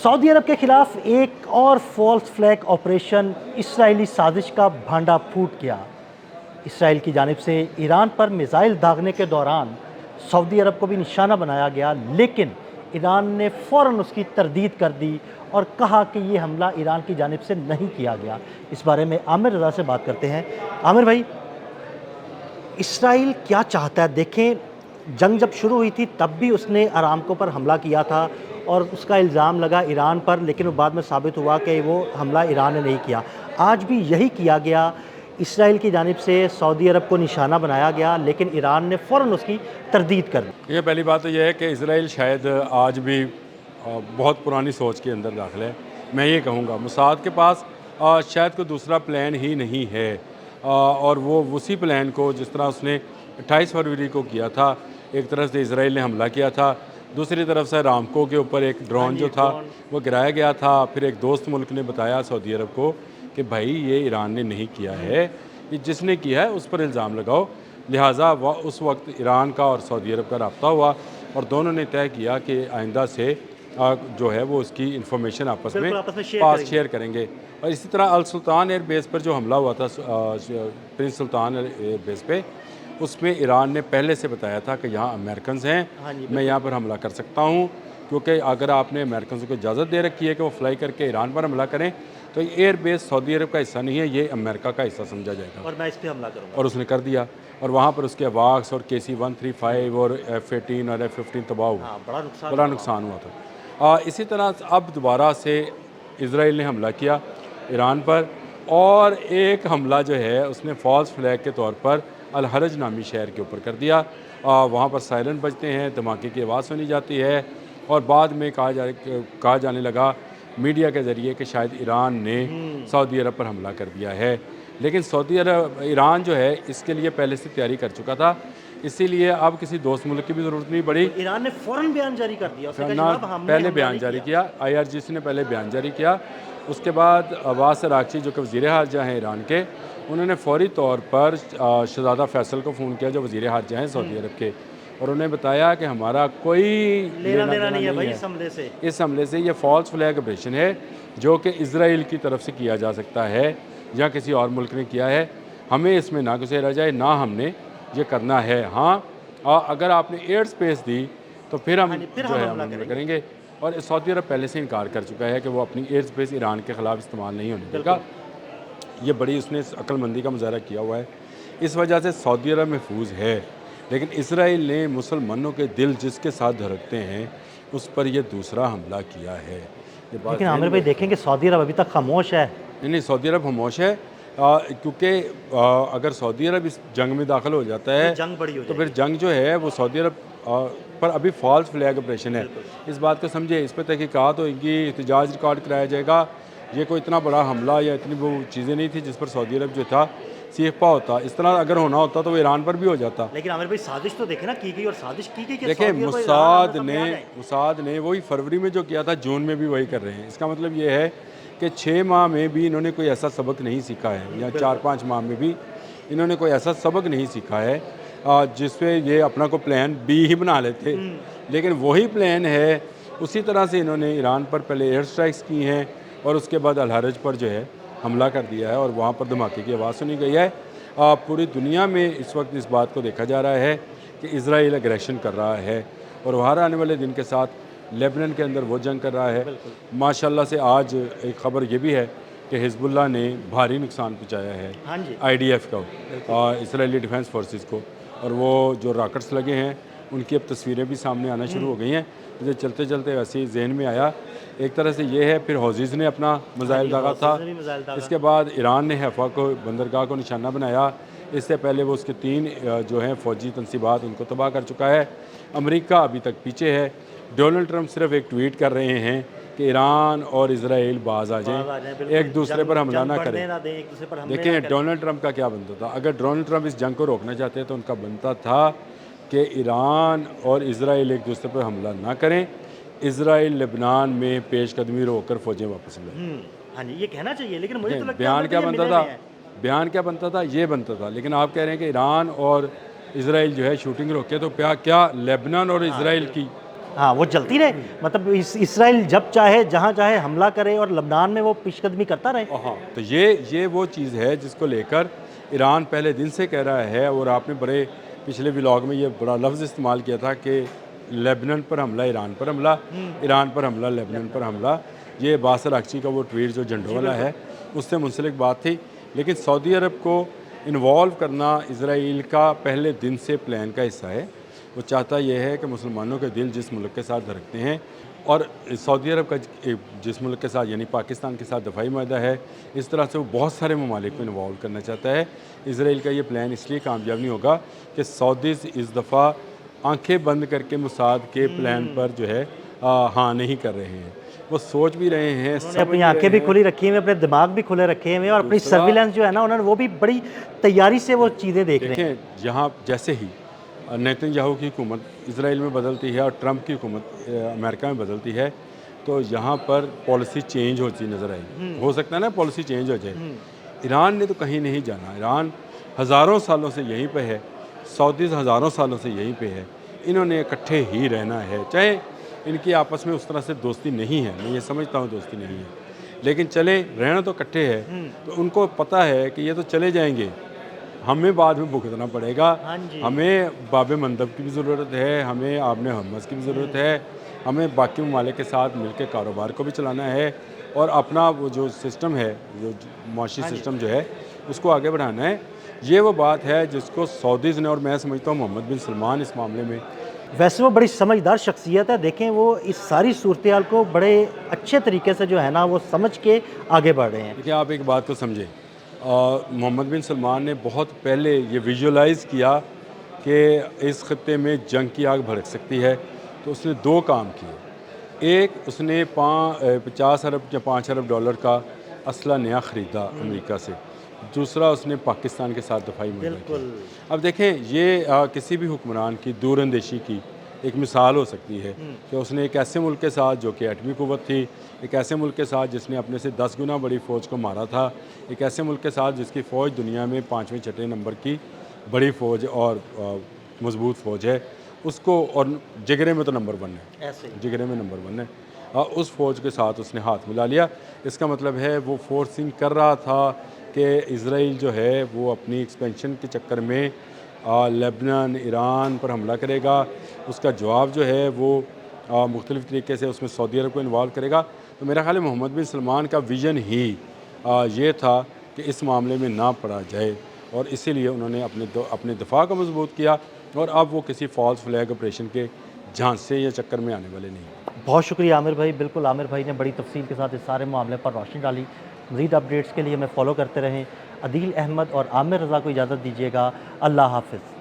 Saudi अरब के खिलाफ एक और फॉल्स फ्लैग ऑपरेशन इसराइली साजिश का भांडा फूट गया। इसराइल की जानिब से ईरान पर मिसाइल दागने के दौरान सऊदी अरब को भी निशाना बनाया गया, लेकिन ईरान ने फ़ौरन उसकी तरदीद कर दी और कहा कि ये हमला ईरान की जानिब से नहीं किया गया। इस बारे में आमिर रज़ा से बात करते हैं। आमिर भाई, इसराइल क्या चाहता है? देखें, जंग जब शुरू हुई थी तब भी उसने अरामको पर हमला किया था और उसका इल्ज़ाम लगा ईरान पर, लेकिन वो बाद में साबित हुआ कि वो हमला ईरान ने नहीं किया। आज भी यही किया गया, इसराइल की जानिब से सऊदी अरब को निशाना बनाया गया, लेकिन ईरान ने फ़ौरन उसकी तरदीद कर दी। ये पहली बात तो यह है कि इसराइल शायद आज भी बहुत पुरानी सोच के अंदर दाखिल है। मैं ये कहूँगा मोसाद के पास शायद कोई दूसरा प्लान ही नहीं है, और वो उसी प्लान को जिस तरह उसने 28 फरवरी को किया था, एक तरफ से इसराइल ने हमला किया था, दूसरी तरफ से अरामको के ऊपर एक ड्रोन जो था वो गिराया गया था। फिर एक दोस्त मुल्क ने बताया सऊदी अरब को कि भाई ये ईरान ने नहीं किया है, ये जिसने किया है उस पर इल्ज़ाम लगाओ। लिहाजा उस वक्त ईरान का और सऊदी अरब का रब्ता हुआ और दोनों ने तय किया कि आइंदा से जो है वो उसकी इंफॉर्मेशन आपस में शेयर करेंगे। और इसी तरह अल सुल्तान एयर बेस पर जो हमला हुआ था, प्रिंस सुल्तान एयर बेस पे, उसमें ईरान ने पहले से बताया था कि यहाँ अमेरिकन्स हैं, मैं यहाँ पर हमला कर सकता हूँ, क्योंकि अगर आपने अमेरिकन्स को इजाज़त दे रखी है कि वो फ्लाई करके ईरान पर हमला करें तो ये एयर बेस सऊदी अरब का हिस्सा नहीं है, ये अमेरिका का हिस्सा समझा जाएगा और मैं इस पर हमला करूँगा। और उसने कर दिया, और वहाँ पर उसके वाक्स और KC-135 और F-18 और F-15 तबाह हुआ, बड़ा नुकसान हुआ था। इसी तरह अब दोबारा से इसराइल ने हमला किया ईरान पर, और एक हमला जो है उसने फॉल्स फ्लैग के तौर पर अल हरज नामी शहर के ऊपर कर दिया। वहाँ पर सायरन बजते हैं, धमाके की आवाज़ सुनी जाती है, और बाद में कहा जाने लगा मीडिया के ज़रिए कि शायद ईरान ने सऊदी अरब पर हमला कर दिया है। लेकिन सऊदी अरब, ईरान जो है इसके लिए पहले से तैयारी कर चुका था, इसीलिए अब किसी दोस्त मुल्क की भी ज़रूरत नहीं पड़ी। तो ईरान ने फ़ौरन बयान जारी कर दिया, पहले बयान जारी किया, IRGC ने पहले बयान जारी किया। उसके बाद अब्बास अरागची जो कि वज़ीर ख़ारजा हैं ईरान के, उन्होंने फ़ौरी तौर पर शहज़ादा फैसल को फ़ोन किया जो वज़ीर ख़ारजा हैं सऊदी अरब के, और उन्हें बताया कि हमारा कोई लेना देना नहीं है भाई इस हमले से। ये फॉल्स फ्लैग ऑपरेशन है जो कि इसराइल की तरफ से किया जा सकता है या किसी और मुल्क ने किया है, हमें इसमें ना घुसेरा जाए, ना हमने ये करना है। हाँ, अगर आपने एयर स्पेस दी तो फिर हम हमला करेंगे, और सऊदी अरब पहले से इनकार कर चुका है कि वो अपनी एयर स्पेस ईरान के ख़िलाफ़ इस्तेमाल नहीं होने देगा। ये बड़ी उसने अक्लमंदी का मुजाहरा किया हुआ है, इस वजह से सऊदी अरब महफूज है। लेकिन इसराइल ने मुसलमानों के दिल जिसके साथ धड़कते हैं उस पर यह दूसरा हमला किया है। लेकिन आमिर भाई देखेंगे सऊदी अरब अभी तक खामोश है। नहीं, सऊदी अरब खामोश है, क्योंकि अगर सऊदी अरब इस जंग में दाखिल हो जाता है तो फिर जंग जो है वो सऊदी अरब पर अभी फॉल्स फ्लैग ऑपरेशन है। इस बात को समझे, इस पर तहकीकात होगी, एहतजाज रिकॉर्ड कराया जाएगा। ये कोई इतना बड़ा हमला या इतनी वो चीज़ें नहीं थी जिस पर सऊदी अरब जो था सीखपा होता। इस तरह अगर होना होता तो वो ईरान पर भी हो जाता। लेकिन आमिर भाई साजिश तो देखे ना की गई, और साजिश की गई। देखिए, मोसाद ने वही फरवरी में जो किया था जून में भी वही कर रहे हैं। इसका मतलब ये है कि 6 माह में भी इन्होंने कोई ऐसा सबक नहीं सीखा है, या 4-5 माह में भी इन्होंने कोई ऐसा सबक नहीं सीखा है जिसपे ये अपना को प्लान बी ही बना लेते। लेकिन वही प्लान है, उसी तरह से इन्होंने ईरान पर पहले एयर स्ट्राइक्स की हैं और उसके बाद अल हरज पर जो है हमला कर दिया है, और वहाँ पर धमाके की आवाज़ सुनी गई है। पूरी दुनिया में इस वक्त इस बात को देखा जा रहा है कि इजराइल एग्रेशन कर रहा है, और बाहर आने वाले दिन के साथ लेबनान के अंदर वो जंग कर रहा है। माशाल्लाह से आज एक ख़बर ये भी है कि हिजबुल्लाह ने भारी नुकसान पहुँचाया है IDF को, इसराइली डिफेंस फोर्सेस को, और वो जो रॉकेट्स लगे हैं उनकी अब तस्वीरें भी सामने आना शुरू हो गई हैं। मुझे चलते चलते वैसे ही जहन में आया, एक तरह से ये है, फिर हौज़ीज़ ने अपना मिसाइल दागा था, इसके बाद ईरान ने हैफा को बंदरगाह को निशाना बनाया, इससे पहले वो उसके 3 जो हैं फ़ौजी तनसीबात उनको तबाह कर चुका है। अमेरिका अभी तक पीछे है। डोनाल्ड ट्रंप सिर्फ एक ट्वीट कर रहे हैं कि ईरान और इसराइल बाज आ जाएं, एक दूसरे पर हमला ना करें। देखिए, डोनाल्ड ट्रंप का क्या बनता था? अगर डोनाल्ड ट्रंप इस जंग को रोकना चाहते तो उनका बनता था कि ईरान और इसराइल एक दूसरे पर हमला ना करें, इसराइल लेबनान में पेश कदमी रोक कर फौजें वापस लें। हाँ जी, ये कहना चाहिए, लेकिन मुझे तो लगता है बयान क्या बनता था? बयान क्या बनता था? ये बनता था। लेकिन आप कह रहे हैं कि ईरान और इसराइल जो है शूटिंग रोके, तो क्या लेबनान और इसराइल की हाँ, वो चलती रहे, मतलब इसराइल जब चाहे जहाँ चाहे हमला करे और लबनान में वो पेशकदमी करता रहे। हाँ, तो ये वो चीज़ है जिसको लेकर ईरान पहले दिन से कह रहा है, और आपने बड़े पिछले व्लॉग में ये बड़ा लफ्ज़ इस्तेमाल किया था कि लेबनान पर हमला, ईरान पर हमला, ईरान पर हमला, लेबनान पर हमला। ये बासर अक्ची का वो ट्वीट जो झंडों वाला है, उससे मुंसलिक बात थी। लेकिन सऊदी अरब को इन्वॉल्व करना इसराइल का पहले दिन से प्लान का हिस्सा है। वो चाहता यह है कि मुसलमानों के दिल जिस मुल्क के साथ धड़कते हैं, और सऊदी अरब का जिस मुल्क के साथ यानी पाकिस्तान के साथ दफ़ाई माहदा है, इस तरह से वो बहुत सारे ममालिक को इन्वॉल्व करना चाहता है। इसराइल का ये प्लान इसलिए कामयाब नहीं होगा कि सऊदीज़ इस दफ़ा आंखें बंद करके मुसाद के प्लान पर जो है हाँ नहीं कर रहे हैं। वो सोच भी रहे हैं, उन्होंने अपनी आंखें भी खुली रखी हुई हैं, अपने दिमाग भी खुले रखे हुए हैं, और अपनी सर्विलेंस जो है ना, उन्होंने वो भी बड़ी तैयारी से वो चीज़ें देख रहे हैं। देखें, जहाँ जैसे ही नेतन्याहू की हुकूमत इसराइल में बदलती है और ट्रंप की हुकूमत अमेरिका में बदलती है, तो यहाँ पर पॉलिसी चेंज होती नज़र आएगी। हो सकता है ना पॉलिसी चेंज हो जाए। ईरान ने तो कहीं नहीं जाना, ईरान हज़ारों सालों से यहीं पे है, सऊदीज़ हज़ारों सालों से यहीं पे है। इन्होंने इकट्ठे ही रहना है, चाहे इनकी आपस में उस तरह से दोस्ती नहीं है, मैं ये समझता हूँ दोस्ती नहीं है, लेकिन चले रहना तो इकट्ठे है। तो उनको पता है कि ये तो चले जाएंगे, हमें बाद में भुगतना पड़ेगा। हाँ जी। हमें बाब मंदब की भी ज़रूरत है, हमें आबने हमस की भी ज़रूरत है, हमें बाकी ममालिक के साथ मिलकर कारोबार को भी चलाना है, और अपना वो जो सिस्टम है, जो माशी सिस्टम जो है, उसको आगे बढ़ाना है। ये वो बात है जिसको सऊदीज़ ने, और मैं समझता हूँ मोहम्मद बिन सलमान इस मामले में, वैसे वो बड़ी समझदार शख्सियत है, देखें वो इस सारी सूरत हाल को बड़े अच्छे तरीके से जो है ना वो समझ के आगे बढ़ रहे हैं। देखिए आप एक बात को समझें, मोहम्मद बिन सलमान ने बहुत पहले ये विजुअलाइज़ किया कि इस खत्ते में जंग की आग भड़क सकती है, तो उसने दो काम किए। एक, उसने 50 अरब या 5 अरब डॉलर का असला नया ख़रीदा अमेरिका से। दूसरा, उसने पाकिस्तान के साथ दफाई माहदा किया। अब देखें, ये किसी भी हुक्मरान की दूरअंदेशी की एक मिसाल हो सकती है कि उसने एक ऐसे मुल्क के साथ जो कि एटमी क़ुव्वत थी, एक ऐसे मुल्क के साथ जिसने अपने से 10 गुना बड़ी फ़ौज को मारा था, एक ऐसे मुल्क के साथ जिसकी फ़ौज दुनिया में 5वें 6वें नंबर की बड़ी फ़ौज और मजबूत फ़ौज है, उसको, और जिगरे में तो नंबर 1 है, ऐसे जिगरे में नंबर 1 है, उस फ़ौज के साथ उसने हाथ मिला लिया। इसका मतलब है वो फोर्सिंग कर रहा था कि इसराइल जो है वो अपनी एक्सपेंशन के चक्कर में लेबनान, ईरान पर हमला करेगा। उसका जवाब जो है वो मुख्तलिफ़ तरीके से उसमें सऊदी अरब को इन्वॉल्व करेगा। तो मेरा ख़्याल है मोहम्मद बिन सलमान का विज़न ही ये था कि इस मामले में ना पड़ा जाए, और इसीलिए उन्होंने अपने दफ़ा को मजबूत किया, और अब वो किसी फॉल्स फ्लैग ऑपरेशन के झांसे या चक्कर में आने वाले नहीं। बहुत शुक्रिया आमिर भाई, बिल्कुल आमिर भाई ने बड़ी तफसील के साथ इस सारे मामले पर रोशनी डाली। मज़ीद अपडेट्स के लिए हमें फॉलो करते रहें। अदील अहमद और आमिर रज़ा को इजाज़त दीजिएगा। अल्लाह हाफ़िज़।